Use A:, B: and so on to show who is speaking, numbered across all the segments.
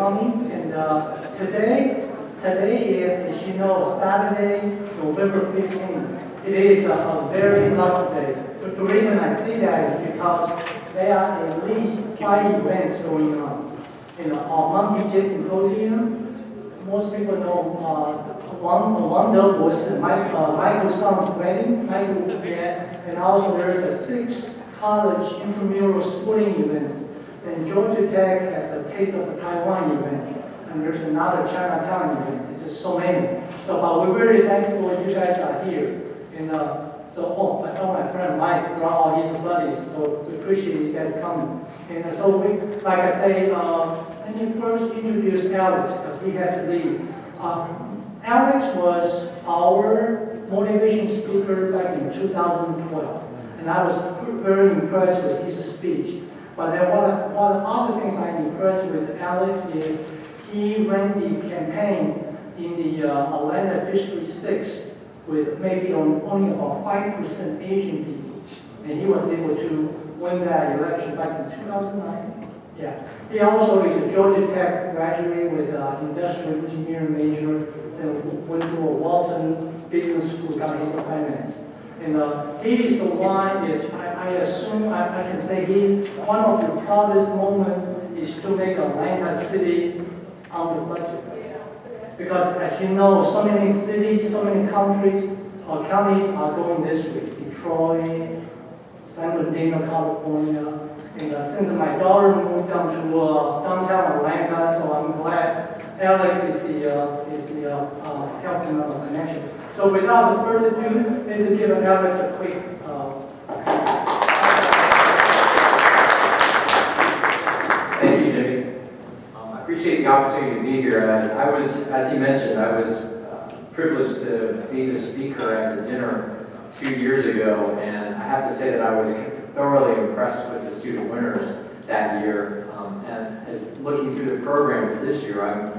A: coming. And today is, as you know, Saturday, November 15th. It is a very lucky day. The reason I say that is because there are at least 5 events going on. Monkey J Symposium, most people know one of was Michael's son's wedding, and also there's a 6 college intramural sporting event. And Georgia Tech has a Taste of Taiwan event, and there's another Chinatown event. It's just so many. But we're very thankful you guys are here. And I saw my friend Mike brought all his buddies, so we appreciate you guys coming. And so like I say, let me first introduce Alex, because he has to leave. Alex was our motivation speaker back in 2012, and I was very impressed with his speech. But then one of the other things I'm impressed with Alex is he ran the campaign in the Atlanta District 6 with maybe only about 5% Asian people. And he was able to win that election back in 2009. Yeah. He also is a Georgia Tech graduate with industrial engineering major, then went to a Walton Business School, got his finance. And he is the one, I assume I can say one of the proudest moments is to make Atlanta City on the budget. Because as you know, so many cities, so many countries or counties are going this way. Detroit, San Bernardino, California. And since my daughter moved down to downtown Atlanta, so I'm glad Alex is the helping of the connection. So without further ado, let's give Alex a quick.
B: Thank you, Jimmy. I appreciate the opportunity to be here. I was, as he mentioned, I was privileged to be the speaker at the dinner 2 years ago, and I have to say that I was thoroughly impressed with the student winners that year. And as looking through the program for this year, I'm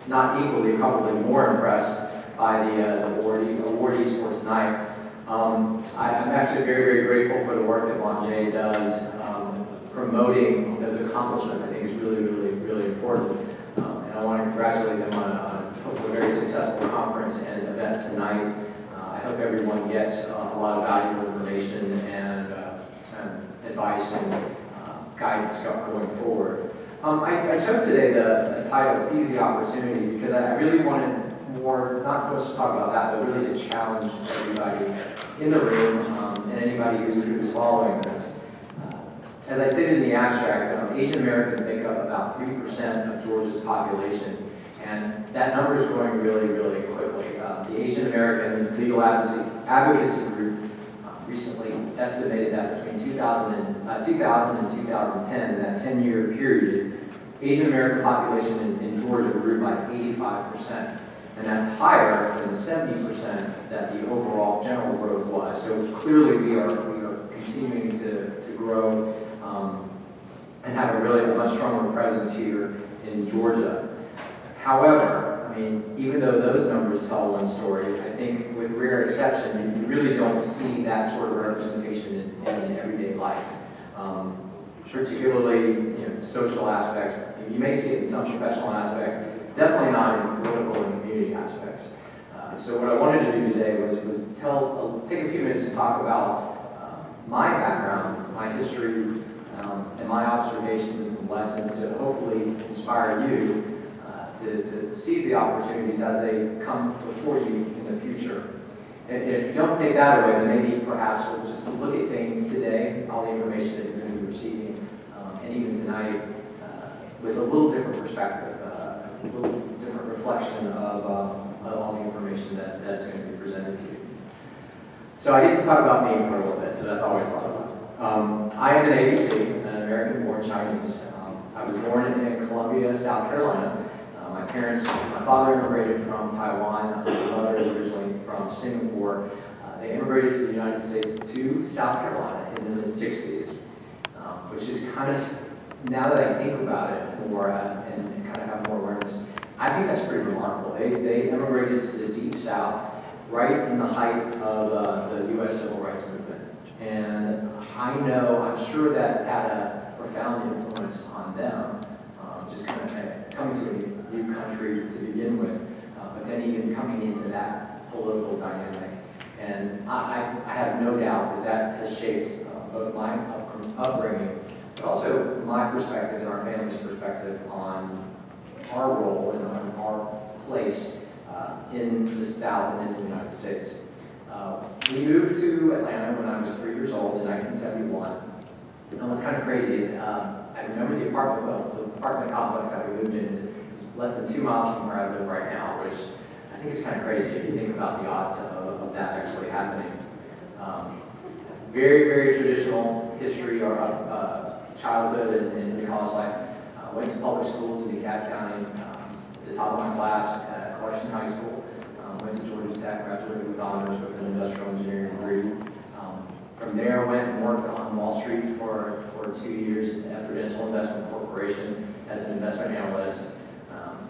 B: not equally, probably more impressed by the awardees for tonight. I'm actually very, very grateful for the work that Monjay does. Promoting those accomplishments, I think, is really, really, really important. And I want to congratulate them on hopefully a very successful conference and event tonight. I hope everyone gets a lot of valuable information and advice and guidance going forward. I chose today the title, Seize the Opportunities, because I really wanted more, not so much to talk about that, but really to challenge everybody in the room and anybody who's following this. As I stated in the abstract, Asian Americans make up about 3% of Georgia's population, and that number is growing really, really quickly. The Asian American Legal Advocacy Group recently estimated that between 2000 and 2010, in that 10-year period, Asian American population in Georgia grew by 85%, and that's higher than the 70% that the overall general growth was. So clearly we are continuing to grow and have a much stronger presence here in Georgia. However, I mean, even though those numbers tell one story, I think with rare exception, you really don't see that sort of representation in everyday life. Particularly, social aspects. You may see it in some professional aspects, definitely not in political and community aspects. So what I wanted to do today was take a few minutes to talk about my background, my history, and my observations and some lessons to hopefully inspire you to seize the opportunities as they come before you in the future. And if you don't take that away, then maybe perhaps we'll just look at things today, all the information that you're going to be receiving, and even tonight, with a little different perspective, a little different reflection of all the information that's going to be presented to you. So I get to talk about me for a little bit, so that's always fun. I am an ABC, an American-born Chinese. I was born in Columbia, South Carolina. My father immigrated from Taiwan. My mother is originally from Singapore. They immigrated to the United States to South Carolina in the mid-60s, which is kind of, now that I think about it more and kind of have more awareness, I think that's pretty remarkable. They immigrated to the Deep South right in the height of the U.S. Civil Rights Movement. And I'm sure that had a profound influence on them, just kind of country to begin with, but then even coming into that political dynamic. And I have no doubt that that has shaped both my upbringing, but also my perspective and our family's perspective on our role and on our place in the South and in the United States. We moved to Atlanta when I was 3 years old in 1971. And what's kind of crazy is I remember the apartment complex that we moved in is less than 2 miles from where I live right now, which I think is kind of crazy if you think about the odds of that actually happening. Very, very traditional history of childhood and college life. Went to public schools in DeKalb County, the top of my class at Clarkson High School. Went to Georgia Tech, graduated with honors with an industrial engineering degree. From there, went and worked on Wall Street for 2 years at Prudential Investment Corporation as an investment analyst.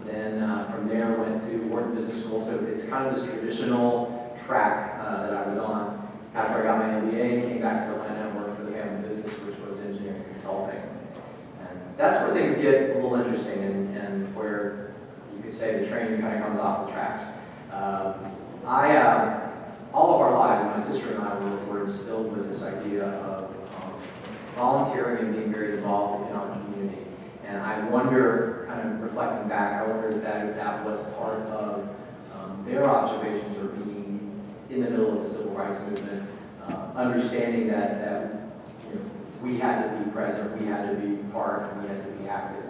B: Then from there, went to Wharton Business School. So it's kind of this traditional track that I was on. After I got my MBA, came back to Atlanta and worked for the family business, which was engineering consulting. And that's where things get a little interesting and where you could say the train kind of comes off the tracks. All of our lives, my sister and I were instilled with this idea of volunteering and being very involved in our community. And I wonder, kind of reflecting back, I wonder if that was part of their observations or being in the middle of the civil rights movement, understanding that you know, we had to be present, we had to be part, and we had to be active.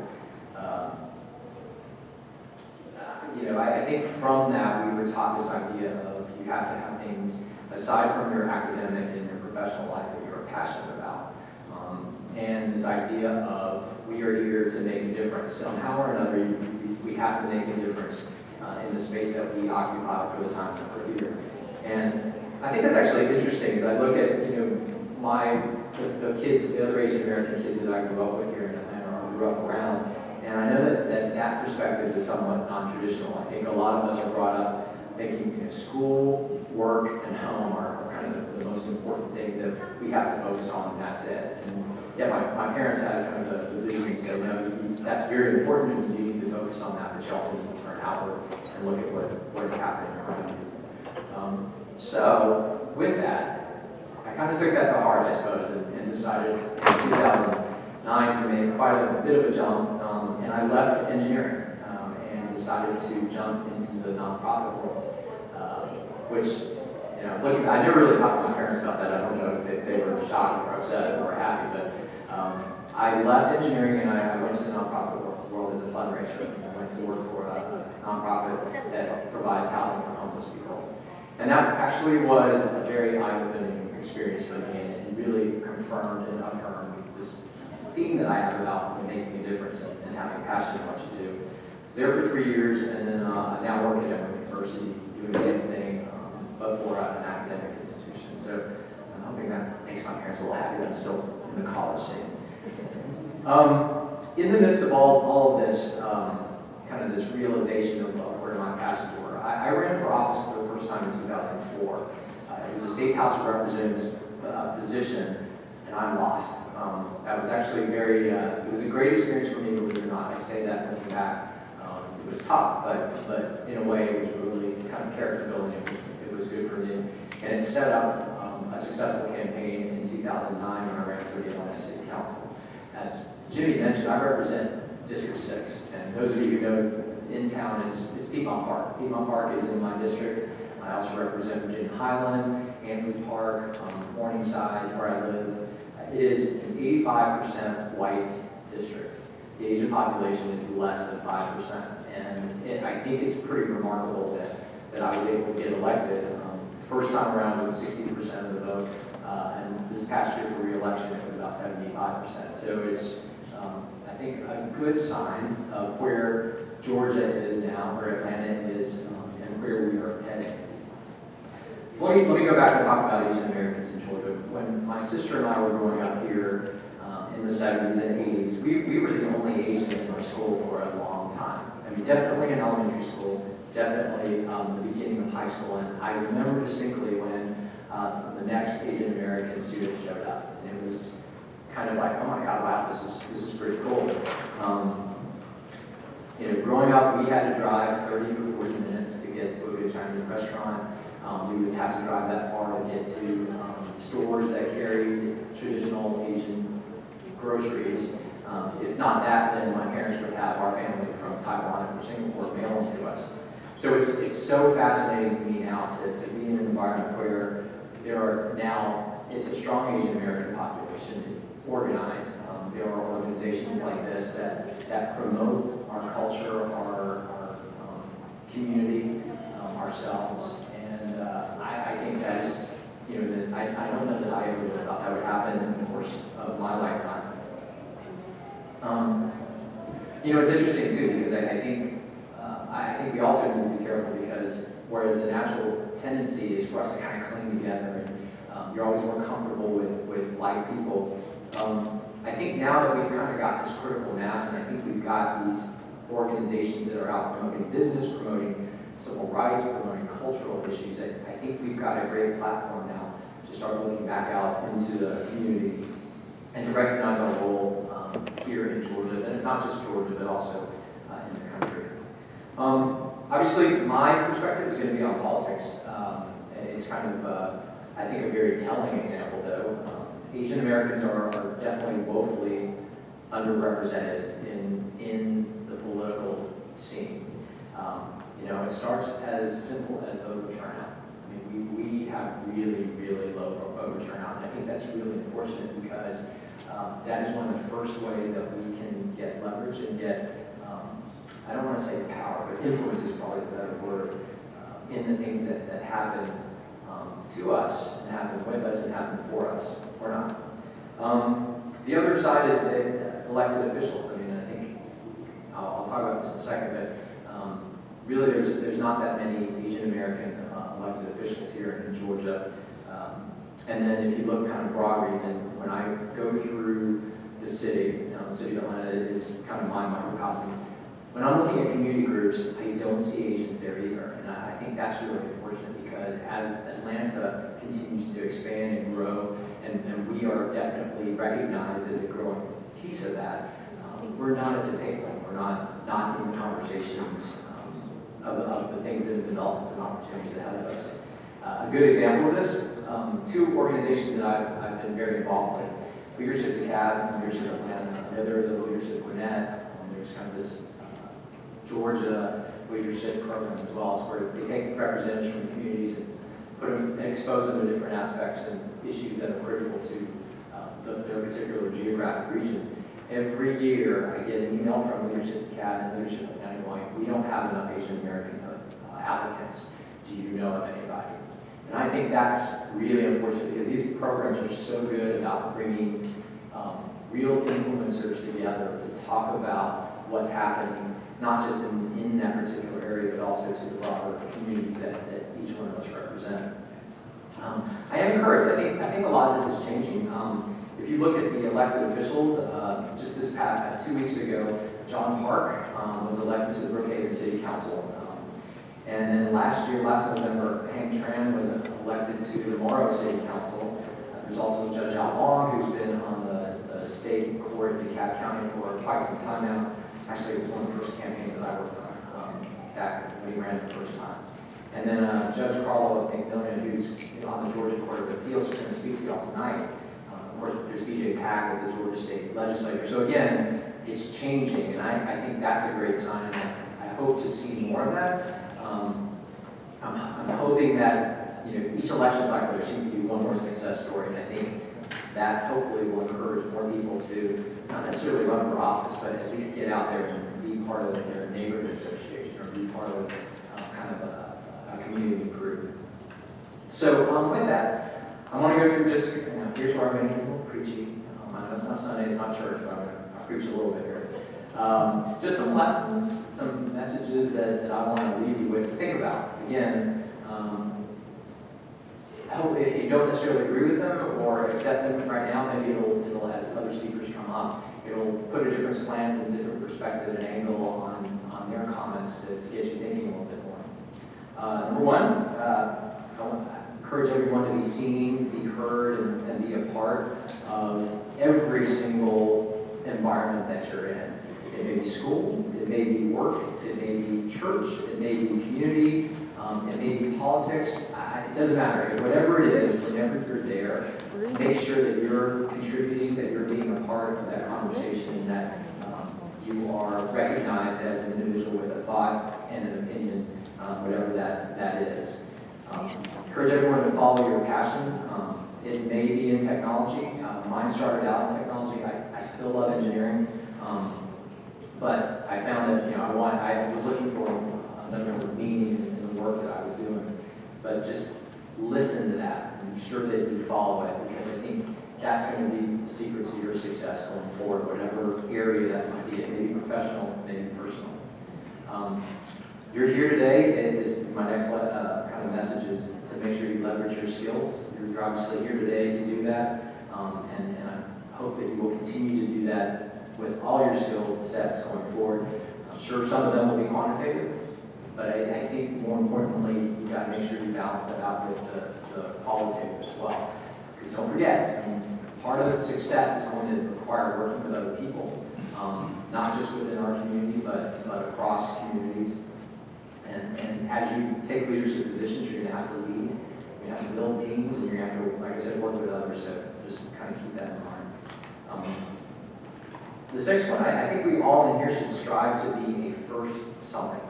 B: I think from that we were taught this idea of you have to have things aside from your academic and your professional life that you're passionate about. And this idea of we are here to make a difference. Somehow or another, we have to make a difference in the space that we occupy for the time that we're here. And I think that's actually interesting as I look at, the kids, the other Asian American kids that I grew up with here in Atlanta or grew up around. And I know that perspective is somewhat non-traditional. I think a lot of us are brought up thinking school, work, and home are kind of the most important things that we have to focus on, and that's it. And yeah, my parents had kind of the vision and said, no, that's very important, and you need to focus on that, but you also need to turn outward and look at what is happening around you. So with that, I kind of took that to heart, I suppose, and decided in 2009 to make quite a bit of a jump, and I left engineering and decided to jump into the nonprofit world, which, looking, I never really talked to my parents about that. I don't know if they were shocked or upset or happy, but I left engineering and I went to the nonprofit world as a fundraiser. I went to work for a nonprofit that provides housing for homeless people. And that actually was a very eye-opening experience for me, and it really confirmed and affirmed this theme that I have about making a difference and having passion in what you do. I was there for 3 years, and then I now work at Emory University doing the same thing, but for an academic institution. So I'm hoping that makes my parents a little happy that I'm still in the college scene. In the midst of all of this, kind of this realization of where my passions were, I ran for office for the first time in 2004. It was a state House of Representatives position, and I lost. That was actually it was a great experience for me, believe it or not. I say that looking back. It was tough, but in a way it was really kind of character building. It was good for me. And it set up a successful campaign in 2009 when I ran for the Atlanta City Council. As Jimmy mentioned, I represent District 6. And those of you who know in town, it's Piedmont Park. Piedmont Park is in my district. I also represent Virginia Highland, Ansley Park, Morningside, where I live. It is an 85% white district. The Asian population is less than 5%. And I think it's pretty remarkable that I was able to get elected. First time around was 60% of the vote. And this past year for re-election, it was about 75%. So it's, I think, a good sign of where Georgia is now, where Atlanta is, and where we are heading. So let me go back and talk about Asian Americans in Georgia. When my sister and I were growing up here in the 70s and 80s, we were the only Asian in our school for a long time. I mean, definitely in elementary school, definitely the beginning of high school, and I remember distinctly when the next Asian American student showed up, and it was kind of like, oh my God, wow, this is pretty cool. Growing growing up, we had to drive 30 to 40 minutes to get to a good Chinese restaurant. We would have to drive that far to get to stores that carried traditional Asian groceries. If not that, then my parents would have our family from Taiwan or Singapore mail them to us. So it's so fascinating to me now to be in an environment where there are now, it's a strong Asian American population, it's organized. There are organizations like this that promote our culture, our community, ourselves. And I think that is, you know, that I don't know that I ever would have thought that would happen in the course of my lifetime. You know, it's interesting too, because I think we also need to be careful, because whereas the natural tendency is for us to kind of cling together, and you're always more comfortable with like people. I think now that we've kind of got this critical mass, and I think we've got these organizations that are out promoting business, promoting civil rights, promoting cultural issues, I think we've got a great platform now to start looking back out into the community and to recognize our role here in Georgia, and not just Georgia, but also in the country. Obviously, my perspective is going to be on politics. It's kind of, I think, a very telling example, though. Asian Americans are definitely woefully underrepresented in the political scene. You know, it starts as simple as voter turnout. I mean, we have really, really low voter turnout, and I think that's really unfortunate, because that is one of the first ways that we can get leverage and get, I don't want to say power, but influence is probably the better word, in the things that happen to us, and happen with us, and happen for us, or not. The other side is the elected officials. I mean, I think, I'll talk about this in a second, but really there's not that many Asian American elected officials here in Georgia. And then if you look kind of broadly, then when I go through the city, you know, the city of Atlanta is kind of my microcosm. When I'm looking at community groups, I don't see Asians there either. And I think that's really unfortunate, because as Atlanta continues to expand and grow, and we are definitely recognized as a growing piece of that, we're not at the table. We're not in conversations of the things and developments and opportunities ahead of us. A good example of this, two organizations that I've been very involved with, Leadership DeKalb and Leadership Atlanta. There is a Leadership Gwinnett, there's kind of this Georgia leadership program as well, where they take representatives from the communities and put them and expose them to different aspects and issues that are critical to their particular geographic region. Every year, I get an email from Leadership DeKalb and Leadership Atlanta going, "We don't have enough Asian American applicants. Do you know of anybody?" And I think that's really unfortunate, because these programs are so good about bringing real influencers together to talk about what's happening, not just in that particular area, but also to the broader communities that each one of us represent. I am encouraged. I think a lot of this is changing. If you look at the elected officials, just this past 2 weeks ago, John Park was elected to the Brookhaven City Council. And then last November, Hank Tran was elected to the Morrow City Council. There's also Judge Al Long, who's been on the state court in DeKalb County for quite some time now. Actually, it was one of the first campaigns that I worked on back when he ran the first time. And then Judge Carlo McMillian, who's on the Georgia Court of Appeals, who's going to speak to you all tonight. Of course, there's BJ Pack of the Georgia State Legislature. So again, it's changing, and I think that's a great sign. I hope to see more of that. I'm hoping that, you know, each election cycle there seems to be one more success story, and I think that hopefully will encourage more people to not necessarily run for office, but at least get out there and be part of their neighborhood association, or be part of kind of a community group. So with that, I want to go through just, here's where I'm going to get a little preachy. I know it's not Sunday, it's not church, but I'm going to preach a little bit here. Just some lessons, some messages that I want to leave you with to think about. Again, if you don't necessarily agree with them or accept them right now, maybe it'll, as other speakers come up, it'll put a different slant and different perspective and angle on their comments to get you thinking a little bit more. Number one, I encourage everyone to be seen, be heard, and be a part of every single environment that you're in. It may be school, it may be work, it may be church, it may be community, it may be politics. It doesn't matter. Whatever it is, whenever you're there, make sure that you're contributing, that you're being a part of that conversation, and that you are recognized as an individual with a thought and an opinion, whatever that is. Encourage everyone to follow your passion. It may be in technology. Mine started out in technology. I still love engineering, but I found that I was looking for another meaning in the work that I was doing. But just listen to that and be sure that you follow it, because I think that's going to be the secret to your success going forward, whatever area that might be. It may be professional, maybe personal. You're here today. My next kind of message is to make sure you leverage your skills. You're obviously here today to do that, and I hope that you will continue to do that with all your skill sets going forward. I'm sure some of them will be quantitative, but I think more importantly, you've got to make sure you balance that out with the qualitative as well. Because don't forget, part of success is going to require working with other people, not just within our community, but across communities. And as you take leadership positions, you're going to have to lead, you're going to have to build teams, and you're going to have to, like I said, work with others. So just kind of keep that in mind. The sixth one, I think we all in here should strive to be a first something,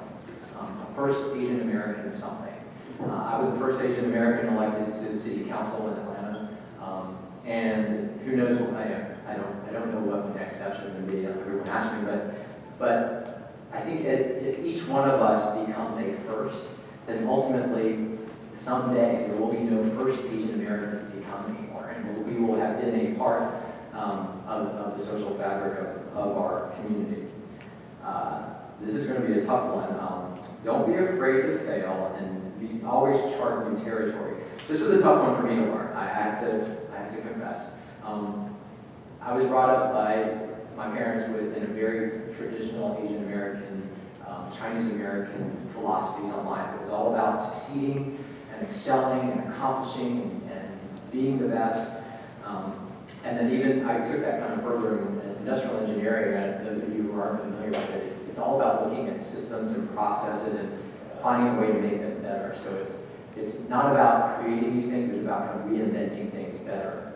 B: a first Asian American something. I was the first Asian American elected to city council in Atlanta, and who knows what I don't know what the next steps are going to be. Everyone asked me, but I think if each one of us becomes a first, then ultimately someday there will be no first Asian Americans to become anymore, and we will have been a part of the social fabric of our community. This is going to be a tough one. Don't be afraid to fail, and always chart new territory. This was a tough one for me to learn. I have to confess. I was brought up by my parents in a very traditional Asian American, Chinese American philosophies on life. It was all about succeeding and excelling and accomplishing and being the best. And then even I took that kind of further in industrial engineering. And those of you who aren't familiar with it, it's all about looking at systems and processes and finding a way to make them better. So it's not about creating new things, it's about kind of reinventing things better.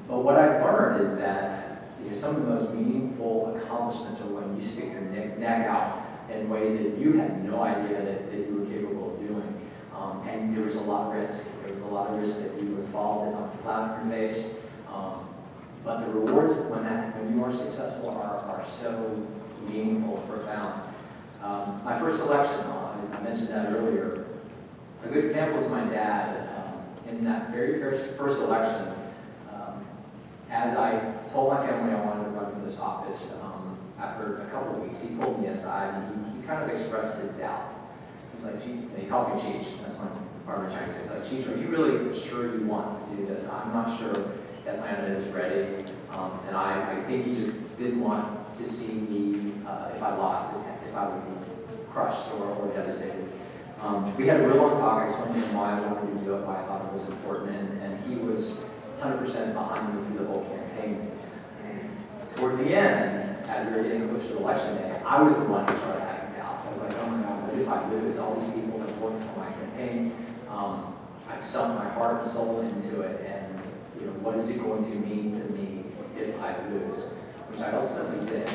B: But what I've learned is that some of the most meaningful accomplishments are when you stick your neck out in ways that you had no idea that you were capable of doing. And there was a lot of risk. There was a lot of risk that you were involved in on a flat base. But the rewards when you are successful are so meaningful and profound. My first election, I mentioned that earlier. A good example is my dad. In that very first election, as I told my family I wanted to run for this office, after a couple of weeks, he pulled me aside and he kind of expressed his doubt. He's like, he calls me Cheech, that's my part of Chinese. He's like, Cheech, are you really sure you want to do this? I'm not sure Atlanta is ready. And I think he just didn't want to see me, if I lost, if I would be crushed or devastated. We had a real long talk. I explained to him why I wanted to do it, why I thought it was important, and he was 100% behind me through the whole campaign. Towards the end, as we were getting closer to election day, I was the one who started having doubts. I was like, oh my God, what if I lose? All these people that worked for my campaign, I've sunk my heart and soul into it, and what is it going to mean to me if I lose? Which I ultimately did.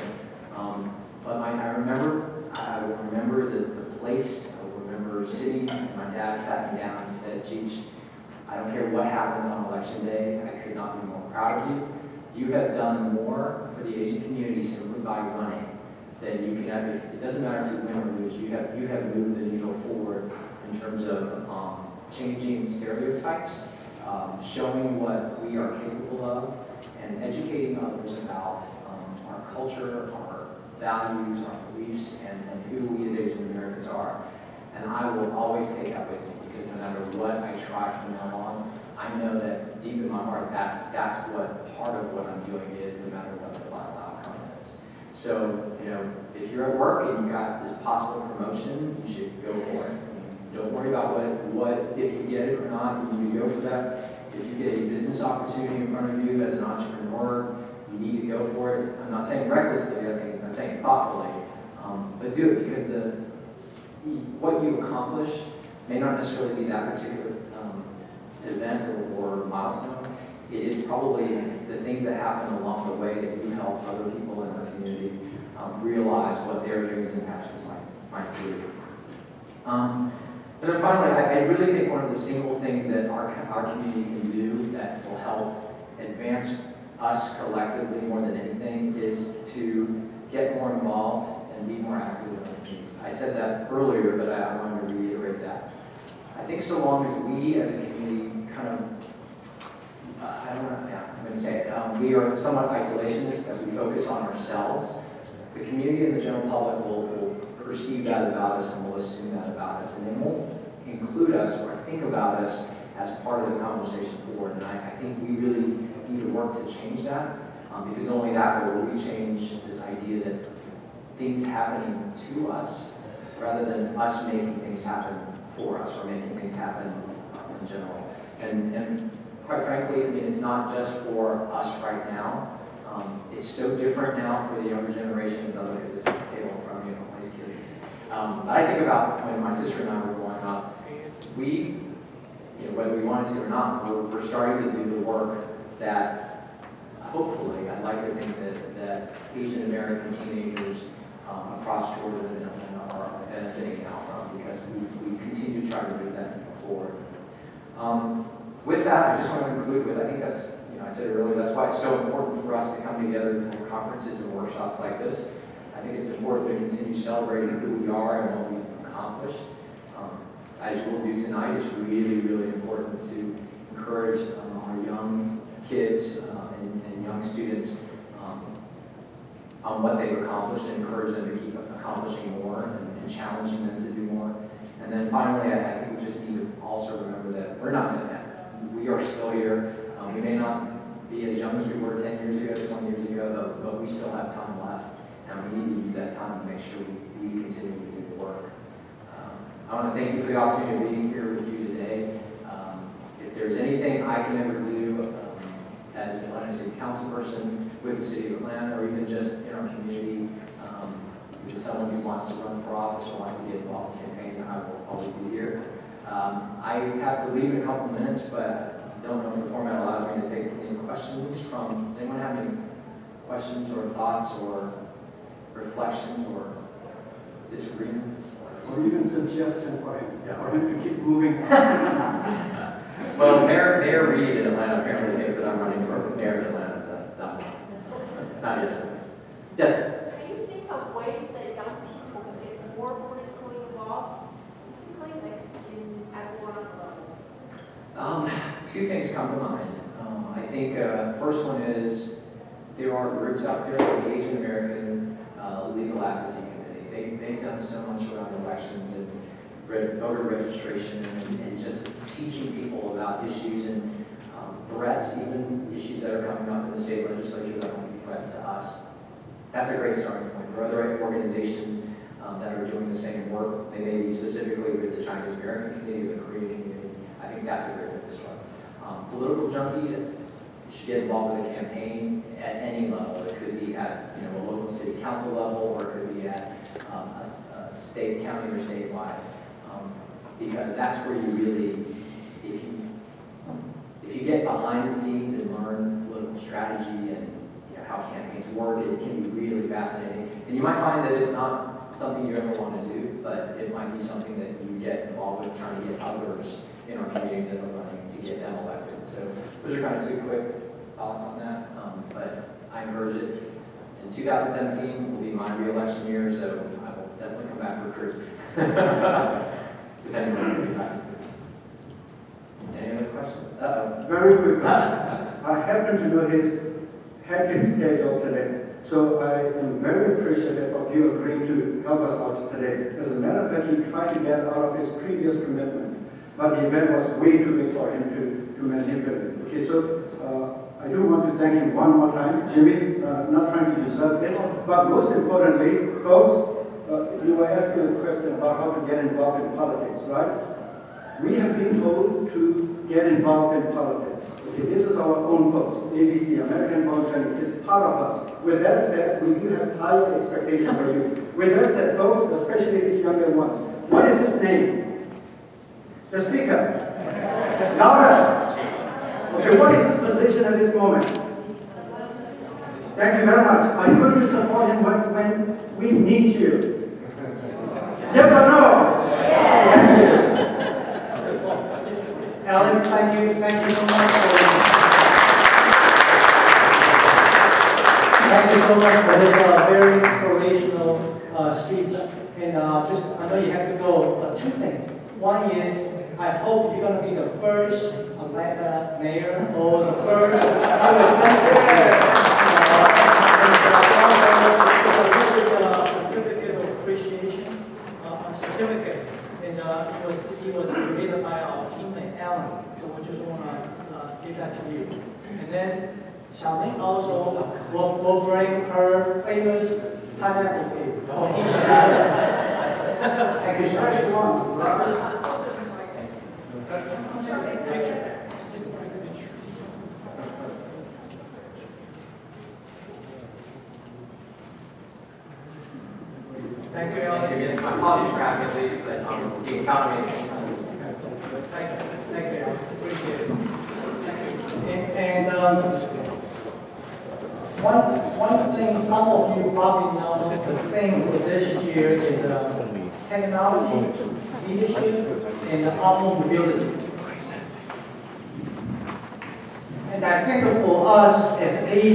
B: But I remember the place. I remember sitting, and my dad sat me down and he said, Cheech, I don't care what happens on election day, I could not be more proud of you. You have done more for the Asian community simply by running than you can ever. It doesn't matter if you win or lose. You have moved the needle forward in terms of changing stereotypes, showing what we are capable of, and educating others about our culture, our values, our beliefs, and who we as Asian Americans are. And I will always take that with me, because no matter what I try from now on, I know that deep in my heart, that's what part of what I'm doing is, no matter what the final outcome is. So, if you're at work and you got this possible promotion, you should go for it. Don't worry about what if you get it or not. You need to go for that. If you get a business opportunity in front of you as an entrepreneur, you need to go for it. I'm not saying recklessly, I'm saying thoughtfully, but do it because what you accomplish may not necessarily be that particular event or milestone. It is probably the things that happen along the way that you help other people in our community realize what their dreams and passions might be. And then finally, I really think one of the single things that our community can do that will help advance us collectively more than anything is to get more involved and be more active in our communities. I said that earlier, but I wanted to reiterate that. I think so long as we as a community kind of, I'm going to say it, we are somewhat isolationist as we focus on ourselves, the community and the general public will perceive that about us and will assume that about us, and they won't include us or think about us as part of the conversation forward. And I think we really need to work to change that, because only that way will we change this idea that things happening to us rather than us making things happen for us or making things happen in general. And quite frankly, I mean, it's not just for us right now. It's so different now for the younger generation. Look at this table in front of me, all these kids. But I think about when my sister and I were growing up, we, whether we wanted to or not, we're starting to do the work that hopefully, I'd like to think that Asian American teenagers across Georgia and Atlanta are benefiting now from, because we continue to try to move that forward. With that, I just want to conclude with, I think that's, I said it earlier, that's why it's so important for us to come together for conferences and workshops like this. I think it's important to continue celebrating who we are and what we've accomplished. As you will do tonight, it's really, really important to encourage our young kids and young students on what they've accomplished and encourage them to keep accomplishing more and challenging them to do more. And then finally, I think we just need to also remember that we're not done yet. We are still here. We may not be as young as we were 10 years ago, 20 years ago, but we still have time left. And we need to use that time to make sure we continue to do the work. I want to thank you for the opportunity of being here with you today. If there's anything I can ever do as an Atlanta City Council person with the City of Atlanta, or even just in our community, if someone who wants to run for office or wants to get involved in campaigning, I will always be here. I have to leave in a couple minutes, but I don't know if the format allows me to take any questions from, does anyone have any questions or thoughts or reflections or disagreements?
C: Or even suggestion for him to keep moving.
B: Well, Mayor Reed in Atlanta apparently thinks that I'm running for mayor of Atlanta. Not yet. Yes?
D: Can you think of ways that young people can get more politically involved, specifically at the ground level?
B: Two things come to mind. I think first one is there are groups out there like the Asian American Legal Advocacy Committee. They've done so much around elections and voter registration and just teaching people about issues and threats, even issues that are coming up in the state legislature that will be threats to us. That's a great starting point. There are other organizations that are doing the same work. They may be specifically with the Chinese American community or the Korean community. I think that's a great way to start. Political junkies should get involved with a campaign at any level. It could be at a local city council level, or it could be at a state, county, or statewide. Because that's where you really, if you get behind the scenes and learn political strategy and how campaigns work, it can be really fascinating. And you might find that it's not something you ever want to do, but it might be something that you get involved with, trying to get others in our community that are running to get them elected. So those are kind of two quick thoughts on that. But I encourage it. In 2017 will be my re-election year, so I will definitely come back recruit. Depending on what we decide. Any other questions?
C: Very quickly. I happen to know his hectic schedule today, so I am very appreciative of you agreeing to help us out today. As a matter of fact, he tried to get out of his previous commitment, but the event was way too big for him to manipulate. Okay, so I do want to thank him one more time. Jimmy, not trying to deserve it, but most importantly, folks, you were asking a question about how to get involved in politics, right? We have been told to get involved in politics. Okay, this is our own votes. ABC, American Vote Chinese, is part of us. With that said, we do have higher expectations for you. With that said, folks, especially these younger ones, what is his name? The speaker. Louder. Okay, what is his position at this moment? Thank you very much. Are you going to support him when we need you? Yes or no? Yes.
A: Alex, thank you so much for this very inspirational speech. And I know you have to go. Two things. One is, I hope you're going to be the first Atlanta mayor or the first certificate of appreciation, a certificate. And it was created by our teammate Alan, so we just want to give that to you. And then Xiaoming also will bring her famous pineapple cake for each student. Thank you, Xiaoming. Thank you, Alex.
B: My apologies for having to leave, but the economy.
A: Thank you, Alex. Appreciate it. And one thing some of you probably know, the thing for this year is technology, leadership, and mobility. And I think for us as Asians,